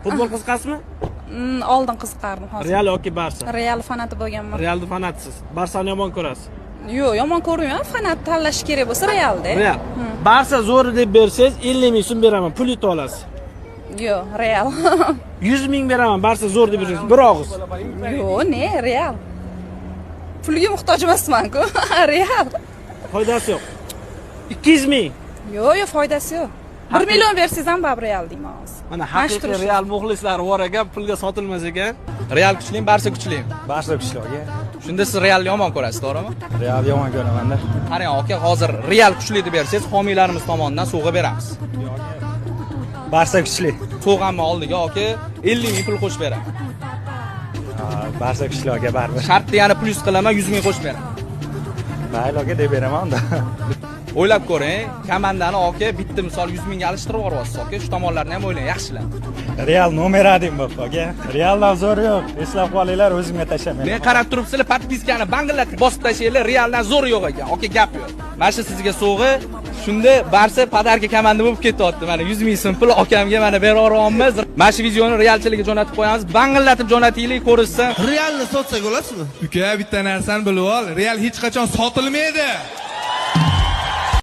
Futbol qiziqasizmi? Oldin qiziqardim hozir. Real yoki Barsa? Real fanati bo'lganman. Realni fanatsiz. Barsani yomon ko'rasiz. Yo'q, yomon ko'rmayman. Fanat tanlash kerak bo'lsa Realda. Real. Barsa zo'ri deb bersangiz 50 ming so'm beraman, pul yutib olasiz. Yo'q, Real. 100 ming beraman, Barsa zo'r deb bersangiz, bir og'iz. Yo'q, ne, Real. Pulga muhtoj emasman-ku. Real. Foydasi yo'q. 200 ming. Yo'q, foydasi yo'q. 1 million bersangiz ham bab Real deyman hozir. Mana haqiqiy Real muxlislari bor ekan, pulga sotilmas ekan. Real kuchli, Barsa kuchli. Barsa kuchli aka. Shunda siz Real yomon ko'rasiz, to'g'rimi? Real yomon ko'raman-da. Qarang aka, hozir Real kuchli deb bersangiz, homiylarimiz tomonidan sovg'a beramiz. Barsa kuchli. Sovg'anma oldiga aka 50 ming pul qo'shib beraman. Barsa kuchli aka, baribir. Shartni yana plus qilaman, 100 ming qo'shib beraman. Mayli aka deb beraman unda. O'ylab ko'ring, komandani aka bitta misol 100 mingga alishtirib yuboryapsiz aka, shu tomonlarni ham o'ylang, yaxshilar. Real nomer 1 bo'p aka. Realdan zo'r yo'q. Eslab qolinglar, o'zimga tashlamayman. Men qarab turibsizlar, podpiskani bangillatib bosib tashlaylar, Realdan zo'r yo'q ekan. Aka gap yo'q. Mana shu sizga sovg'a. Shunda Barsa padarka komanda bo'lib ketyapti. Mana 100 ming so'm pul akamga mana berib yuboramiz. Mana shu videoni Realchilarga jo'natib qo'yamiz. Bangillatib jo'natinglar, ko'rishsin. Realni sotsak olasizmi? Uka, bitta narsani bilib ol, Real hech qachon sotilmaydi.